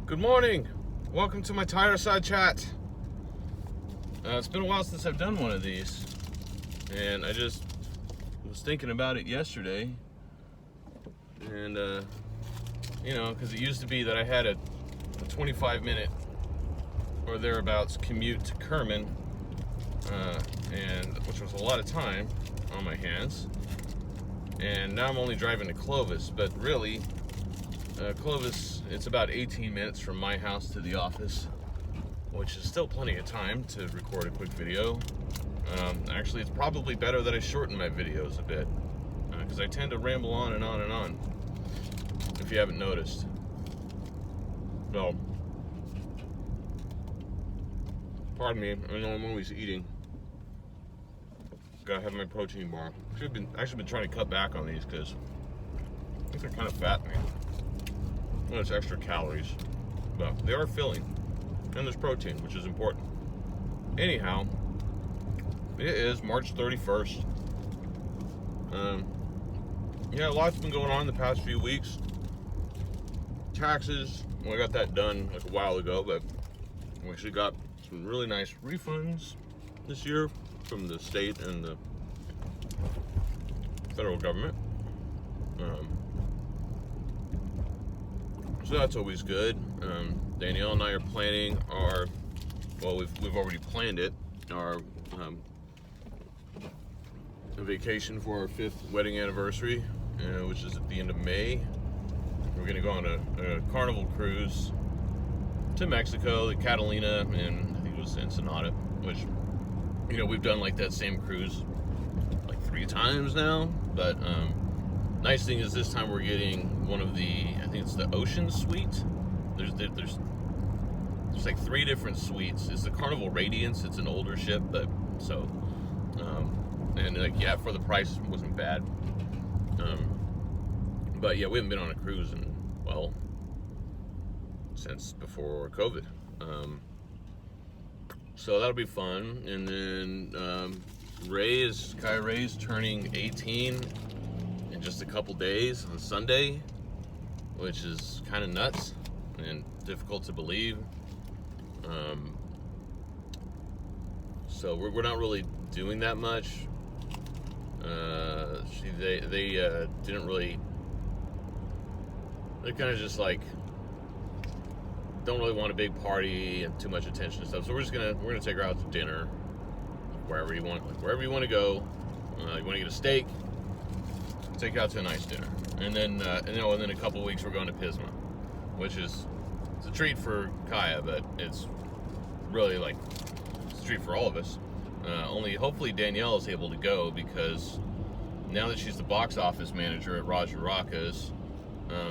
Good morning. Welcome to my Tireside chat. It's been a while since I've done one of these, and I just was thinking about it yesterday. And because it used to be that I had a 25-minute or thereabouts commute to Kerman, and which was a lot of time on my hands. And now I'm only driving to Clovis, but really, Clovis, it's about 18 minutes from my house to the office, which is still plenty of time to record a quick video. Actually, it's probably better that I shorten my videos a bit, because I tend to ramble on and on and on, if you haven't noticed. So, pardon me, I know I'm always eating. Gotta have my protein bar. Actually been trying to cut back on these because I think they're kind of fattening. Well, it's extra calories, but they are filling, and there's protein, which is important. Anyhow, it is March 31st. Yeah, a lot's been going on the past few weeks. Taxes, well, I got that done like a while ago, but we actually got some really nice refunds this year from the state and the federal government. So that's always good. Danielle and I are planning our, well, we've already planned it, our vacation for our 5th wedding anniversary, which is at the end of May. We're gonna go on a Carnival cruise to Mexico, the Catalina, and I think it was Ensenada, which, we've done like that same cruise like 3 times now, but nice thing is this time we're getting one of the, I think it's the Ocean Suite. There's like 3 different suites. It's the Carnival Radiance. It's an older ship, but so and like, yeah, for the price, it wasn't bad. But yeah, we haven't been on a cruise in, well, since before COVID. So that'll be fun. And then Kai Ray's turning 18 in just a couple days on Sunday, which is kind of nuts and difficult to believe. So we're not really doing that much. They didn't really. They're kind of just like don't really want a big party and too much attention and stuff. So we're gonna take her out to dinner, wherever you want to go. You want to get a steak, take you out to a nice dinner, and then in a couple weeks we're going to Pisma, which is, it's a treat for Kaya, but it's really like it's a treat for all of us. Only hopefully Danielle is able to go, because now that she's the box office manager at Roger Rocca's,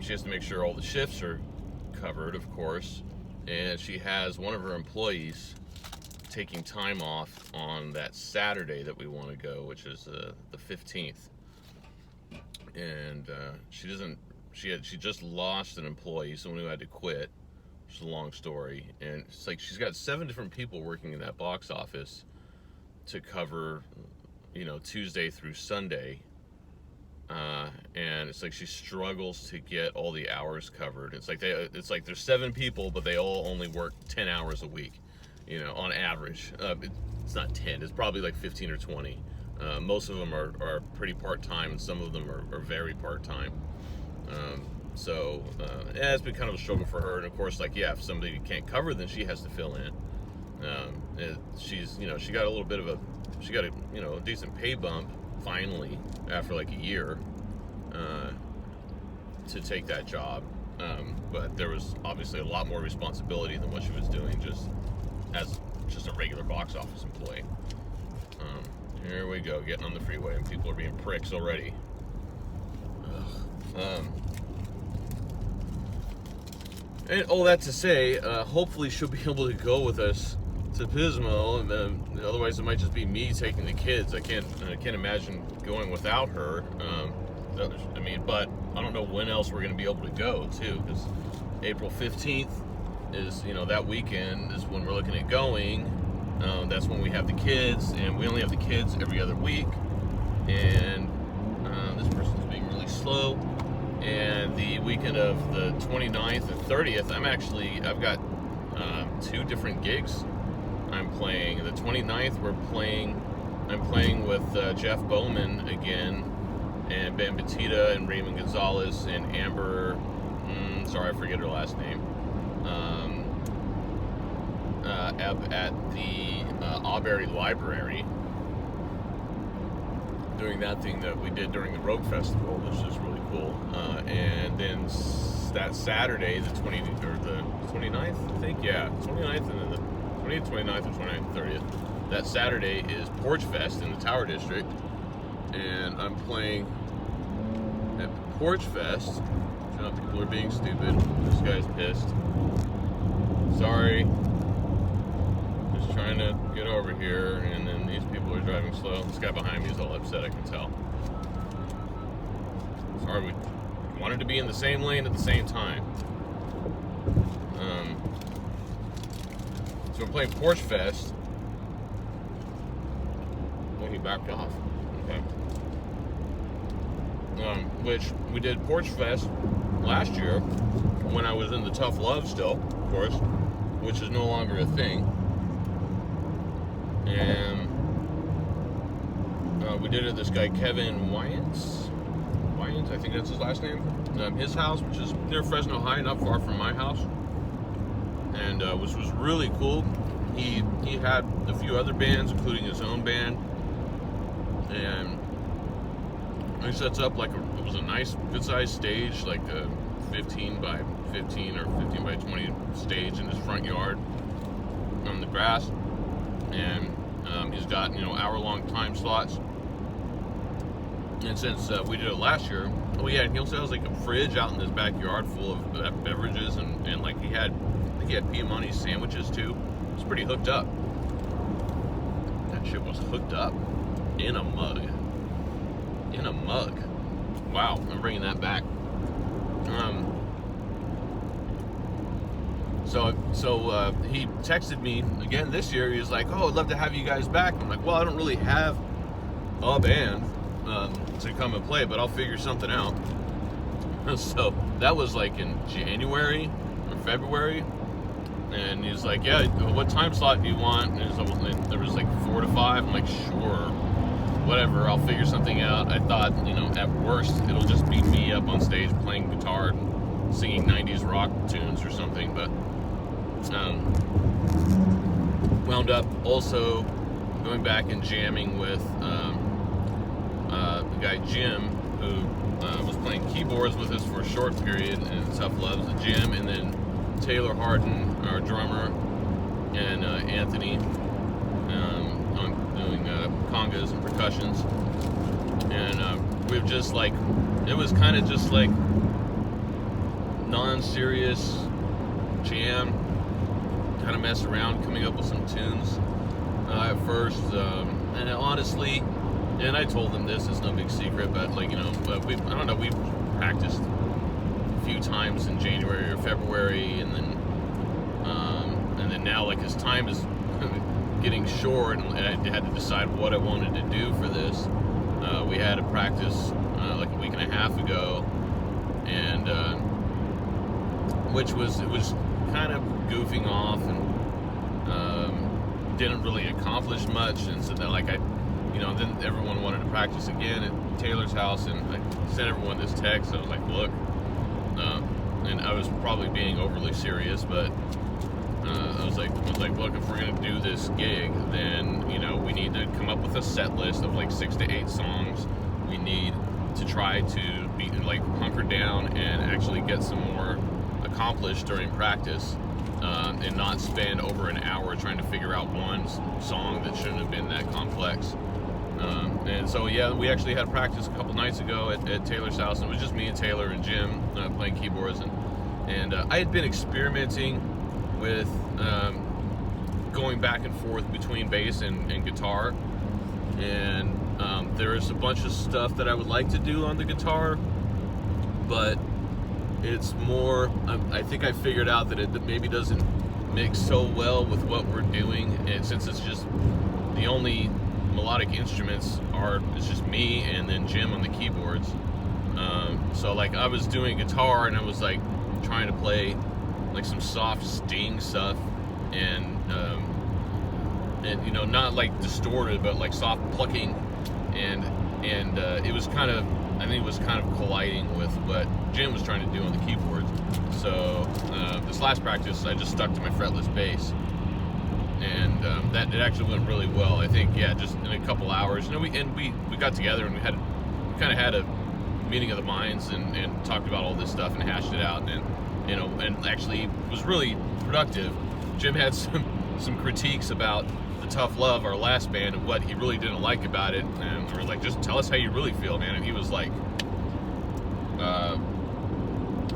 she has to make sure all the shifts are covered, of course, and she has one of her employees taking time off on that Saturday that we want to go, which is the 15th. And she just lost an employee, someone who had to quit, which is a long story. And it's like she's got 7 different people working in that box office to cover, Tuesday through Sunday. And it's like she struggles to get all the hours covered. It's like there's 7 people, but they all only work 10 hours a week, on average. It's not 10, it's probably like 15 or 20. Most of them are pretty part-time, and some of them are very part-time. So it's been kind of a struggle for her. And of course, if somebody can't cover, then she has to fill in. She got a little bit of a decent pay bump finally after like a year to take that job. But there was obviously a lot more responsibility than what she was doing as a regular box office employee. Here we go, getting on the freeway, and people are being pricks already. And all that to say, hopefully she'll be able to go with us to Pismo, and otherwise it might just be me taking the kids. I can't imagine going without her. But I don't know when else we're going to be able to go too, because April 15th is, that weekend is when we're looking at going. That's when we have the kids, and we only have the kids every other week. And this person's being really slow. And the weekend of the 29th and 30th, I've got 2 different gigs I'm playing. The 29th, I'm playing with Jeff Bowman again, and Ben Batista, and Raymond Gonzalez, and Amber, sorry, I forget her last name, at the Auberry Library, doing that thing that we did during the Rogue Festival, which is really cool. And then that Saturday, the 29th, I think, yeah, 29th, and then the 20th, 29th, and 29th, and 30th. That Saturday is Porch Fest in the Tower District, and I'm playing at Porch Fest. People are being stupid. This guy's pissed. Sorry. Just trying to get over here, and then these people are driving slow. This guy behind me is all upset, I can tell. Sorry, we wanted to be in the same lane at the same time. So we're playing Porch Fest. Oh, he backed off. Okay. Which we did Porch Fest last year when I was in the Tough Love still, of course, which is no longer a thing. And we did it at this guy Kevin Wyant's, I think that's his last name. His house, which is near Fresno High, not far from my house, and which was really cool. He had a few other bands, including his own band, and he sets up like it was a nice, good-sized stage, like a 15 by 15 or 15 by 20 stage in his front yard on the grass, and he's got hour-long time slots. And since we did it last year, he also has like a fridge out in his backyard full of beverages, and like I think he had Piamonte sandwiches too. It was pretty hooked up. That shit was hooked up in a mug. In a mug. Wow, I'm bringing that back. So he texted me again this year. He was like, "Oh, I'd love to have you guys back." I'm like, "Well, I don't really have a band to come and play, but I'll figure something out." So that was like in January or February, and he's like, "Yeah, what time slot do you want?" And there was like 4 to 5. I'm like, "Sure, whatever, I'll figure something out." I thought, at worst, it'll just be me up on stage playing guitar and singing 90s rock tunes or something, but wound up also going back and jamming with the guy Jim, who was playing keyboards with us for a short period, and Tough Love's the Jim, and then Taylor Harden, our drummer, and Anthony on doing congas and percussions. And we've just like, it was kind of just like non-serious jam, kind of mess around, coming up with some tunes at first, and honestly, and I told them this, it's no big secret, but like, we practiced a few times in January or February, and then now, like, as time is getting short, and I had to decide what I wanted to do for this, we had a practice like a week and a half ago, and it was kind of goofing off, and didn't really accomplish much. And so then, like, then everyone wanted to practice again at Taylor's house, and I sent everyone this text. I was like, "Look," and I was probably being overly serious, but I was like, "Look, if we're gonna do this gig, then we need to come up with a set list of like 6 to 8 songs. We need to try to be like hunker down and actually get some more accomplished during practice, and not spend over an hour trying to figure out one song that shouldn't have been that complex." And so, yeah, we actually had practice a couple nights ago at Taylor's house, and it was just me and Taylor and Jim playing keyboards, and I had been experimenting with going back and forth between bass and guitar, and there is a bunch of stuff that I would like to do on the guitar, but it's more, I think I figured out that it maybe doesn't mix so well with what we're doing, and since it's just the only melodic instruments it's just me and then Jim on the keyboards, So like I was doing guitar and I was like trying to play like some soft sting stuff, and you know, not like distorted, but like soft plucking, and it was kind of, I think it was kind of colliding with what Jim was trying to do on the keyboards. So this last practice, I just stuck to my fretless bass, and that it actually went really well. I think, yeah, just in a couple hours. You know, we got together and we kind of had a meeting of the minds, and talked about all this stuff and hashed it out, and you know, and actually was really productive. Jim had some critiques about the Tough Love, our last band, and what he really didn't like about it, and we were like, just tell us how you really feel, man. And he was like,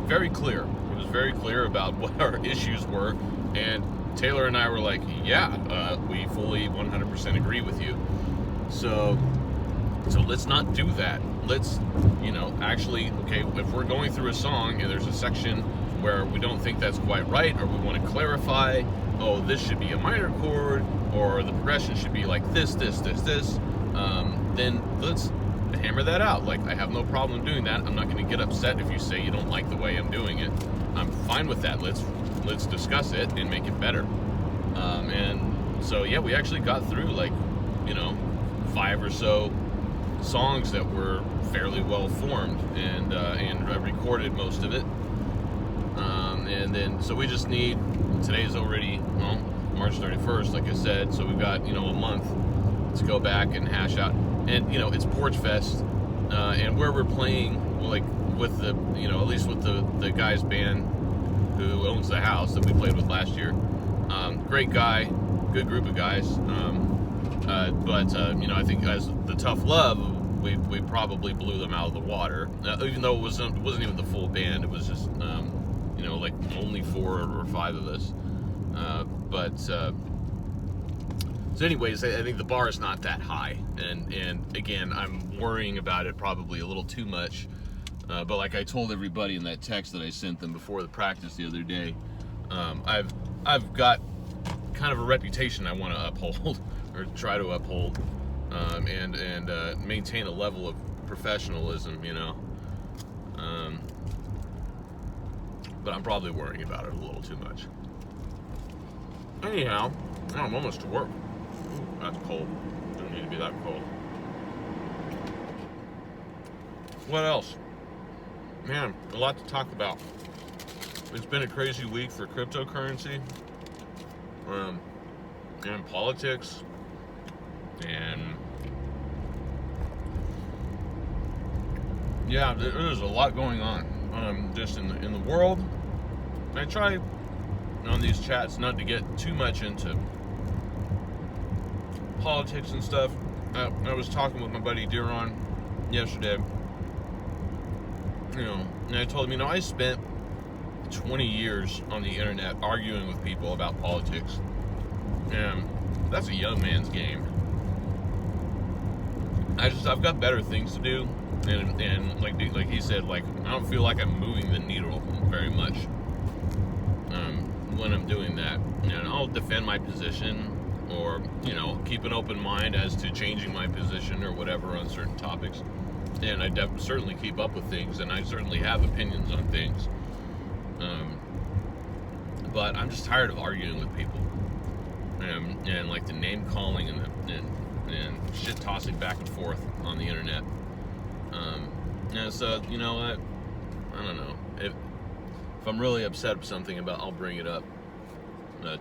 very clear. He was very clear about what our issues were, and Taylor and I were like, yeah, we fully 100% agree with you. So let's not do that. Let's, you know, actually, okay, if we're going through a song and there's a section where we don't think that's quite right, or we want to clarify, oh, this should be a minor chord, or the progression should be like this, then let's hammer that out. Like, I have no problem doing that. I'm not going to get upset if you say you don't like the way I'm doing it. I'm fine with that. Let's discuss it and make it better. And so, yeah, we actually got through, like, you know, 5 or so songs that were fairly well formed, and I recorded most of it. And then, so we just need, today's already, well, March 31st, like I said, so we've got, you know, a month to go back and hash out. And, you know, it's Porch Fest, and where we're playing, like, with the, you know, at least with the guy's band who owns the house that we played with last year. Great guy, good group of guys. But you know, I think as the Tough Love, we probably blew them out of the water. Even though it wasn't even the full band, it was just, you know, like only 4 or 5 of us. So anyways, I think the bar is not that high, and again, I'm worrying about it probably a little too much. But like I told everybody in that text that I sent them before the practice the other day, I've got kind of a reputation I want to uphold, or try to uphold, and maintain a level of professionalism, you know. But I'm probably worrying about it a little too much. Anyhow, I'm almost to work. Ooh, that's cold. Doesn't need to be that cold. What else? Man, a lot to talk about. It's been a crazy week for cryptocurrency, and politics, and yeah, there's a lot going on, just in the world. I try on these chats not to get too much into politics and stuff. I was talking with my buddy Diron yesterday, you know, and I told him, you know, I spent 20 years on the internet arguing with people about politics, and that's a young man's game. I've got better things to do, and like he said, like, I don't feel like I'm moving the needle very much when I'm doing that. And I'll defend my position, or, you know, keep an open mind as to changing my position or whatever on certain topics. And I certainly keep up with things, and I certainly have opinions on things. But I'm just tired of arguing with people, and like the name calling and shit tossing back and forth on the internet. And so, you know, I don't know, if I'm really upset with something about, I'll bring it up. But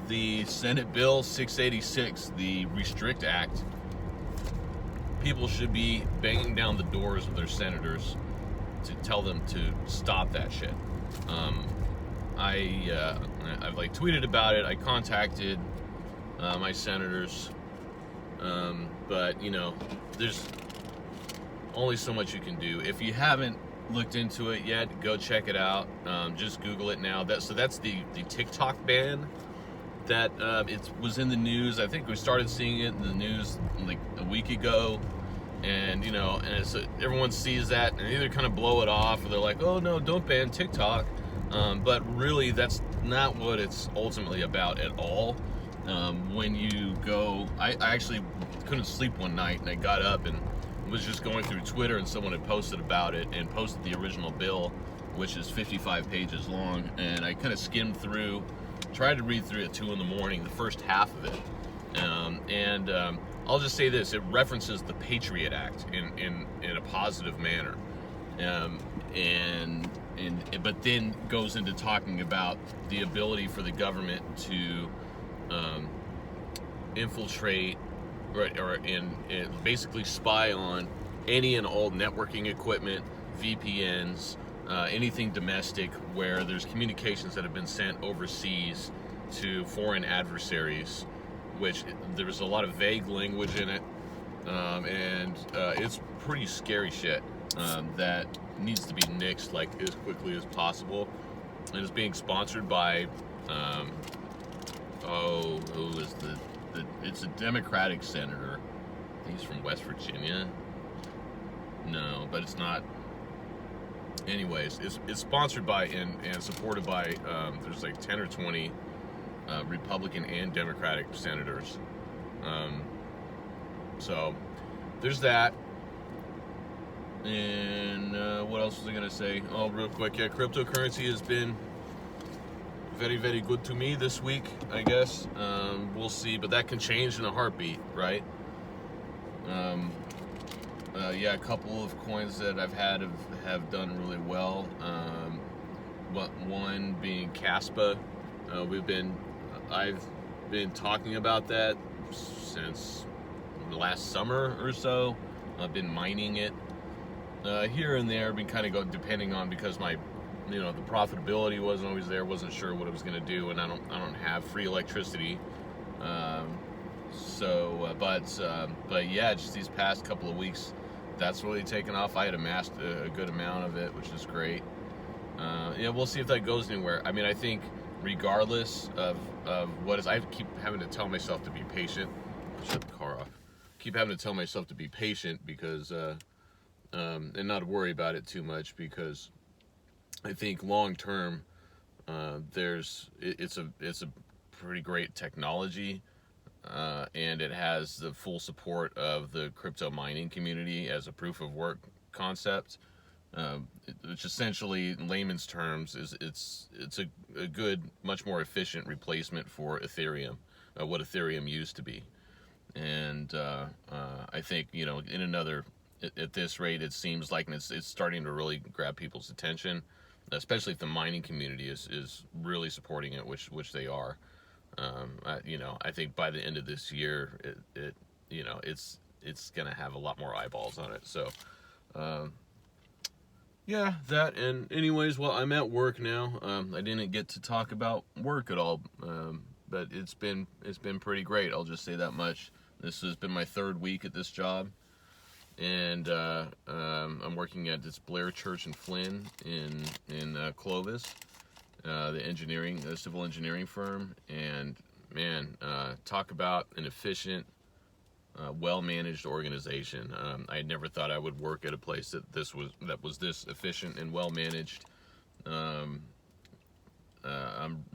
the Senate Bill 686, the Restrict Act, people should be banging down the doors of their senators to tell them to stop that shit. I've like tweeted about it. I contacted my senators, but you know, there's only so much you can do. If you haven't looked into it yet, go check it out. Just Google it now. That's the TikTok ban that it was in the news. I think we started seeing it in the news like a week ago, and you know, and it's, everyone sees that and they either kind of blow it off, or they're like, oh no, don't ban TikTok. But really, that's not what it's ultimately about at all. When you go, I actually couldn't sleep one night, and I got up and was just going through Twitter, and someone had posted about it and posted the original bill, which is 55 pages long, and I kind of skimmed through, tried to read through it at 2 in the morning, the first half of it. I'll just say this: it references the Patriot Act in a positive manner, but then goes into talking about the ability for the government to infiltrate and basically spy on any and all networking equipment, VPNs, anything domestic where there's communications that have been sent overseas to foreign adversaries, which there's a lot of vague language in it, and it's pretty scary shit that needs to be nixed like as quickly as possible. And it's being sponsored by who is it's a Democratic senator. I think he's from West Virginia. No, but it's not. Anyways, it's sponsored by and supported by there's like 10 or 20 Republican and Democratic senators. So there's that. And what else was I gonna say? Oh, real quick, yeah, cryptocurrency has been very, very good to me this week, I guess. We'll see, but that can change in a heartbeat, right? Yeah, a couple of coins that I've had have done really well. One being Caspa. I've been talking about that since last summer or so. I've been mining it here and there. Been kind of go depending on, because my, the profitability wasn't always there. Wasn't sure what it was going to do, and I don't have free electricity. But yeah, just these past couple of weeks, that's really taken off. I had amassed a good amount of it, which is great. Yeah, we'll see if that goes anywhere. I mean, I think regardless of what is, I keep having to tell myself to be patient. Shut the car off. Keep having to tell myself to be patient because, and not worry about it too much, because I think long term, it's a pretty great technology. And it has the full support of the crypto mining community as a proof of work concept, which essentially, in layman's terms, is it's a good, much more efficient replacement for Ethereum, what Ethereum used to be. And I think, at this rate, it seems like it's starting to really grab people's attention, especially if the mining community is really supporting it, which they are. I think by the end of this year, it's gonna have a lot more eyeballs on it. So, yeah, that. And anyways, well, I'm at work now. I didn't get to talk about work at all, but it's been pretty great. I'll just say that much. This has been my 3rd week at this job, and I'm working at this Blair Church in Flynn in Clovis. The civil engineering firm, and man, talk about an efficient, well-managed organization. I never thought I would work at a place that was this efficient and well-managed. I'm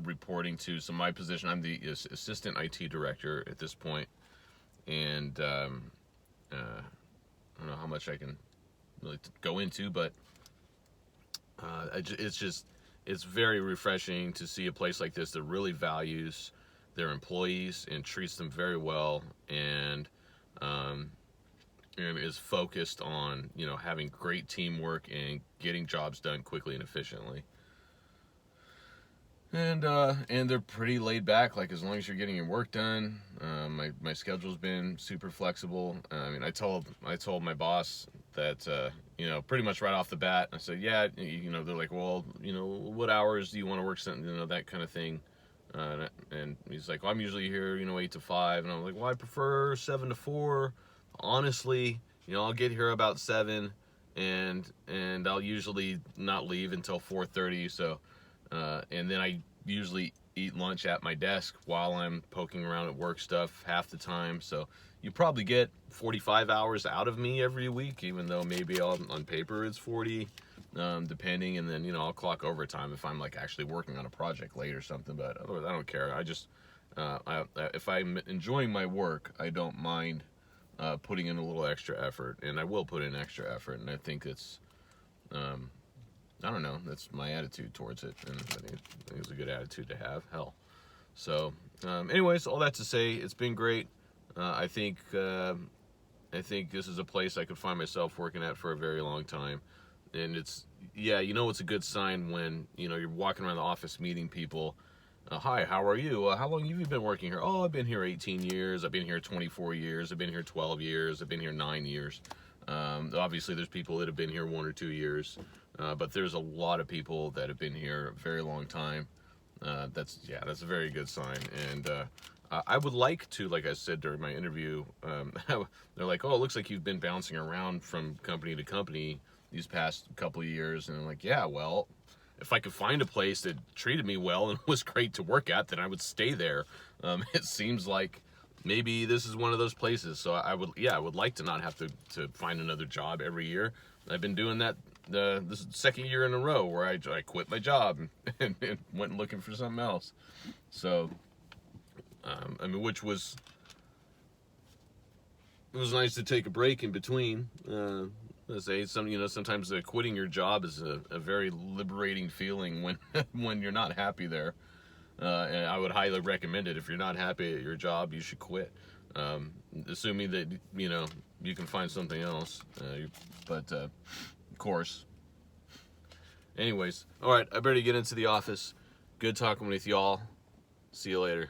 reporting to, so my position, I'm the assistant IT director at this point, and I don't know how much I can really go into, but it's very refreshing to see a place like this that really values their employees and treats them very well, and is focused on having great teamwork and getting jobs done quickly and efficiently. And they're pretty laid back. Like, as long as you're getting your work done, my schedule's been super flexible. I mean, I told my boss that pretty much right off the bat. I said, yeah, they're like, well, what hours do you want to work? Something, that kind of thing. And he's like, well, I'm usually here, 8 to 5. And I'm like, well, I prefer 7 to 4. Honestly, I'll get here about 7, and I'll usually not leave until 4:30. So. And then I usually eat lunch at my desk while I'm poking around at work stuff half the time. So you probably get 45 hours out of me every week, even though maybe on paper it's 40, depending. And then, I'll clock overtime if I'm like actually working on a project late or something. But otherwise, I don't care. I just, if I'm enjoying my work, I don't mind putting in a little extra effort, and I will put in extra effort, and I think it's, I don't know, that's my attitude towards it, and I think it's a good attitude to have. Hell, so anyways, all that to say, it's been great. I think this is a place I could find myself working at for a very long time, and it's it's a good sign when you're walking around the office meeting people. Hi, how are you? How long have you been working here? Oh, I've been here 18 years. I've been here 24 years. I've been here 12 years. I've been here 9 years. Obviously, there's people that have been here 1 or 2 years, but there's a lot of people that have been here a very long time. That's a very good sign. And I would like to, like I said during my interview, they're like, oh, it looks like you've been bouncing around from company to company these past couple of years. And I'm like, yeah, well, if I could find a place that treated me well and was great to work at, then I would stay there. It seems like maybe this is one of those places. So I would like to not have to find another job every year. I've been doing that this is the second year in a row where I quit my job and went looking for something else. So, which was, it was nice to take a break in between. Sometimes quitting your job is a very liberating feeling when you're not happy there. And I would highly recommend it. If you're not happy at your job, you should quit. Assuming that, you can find something else. But of course. Anyways, all right, I better get into the office. Good talking with y'all. See you later.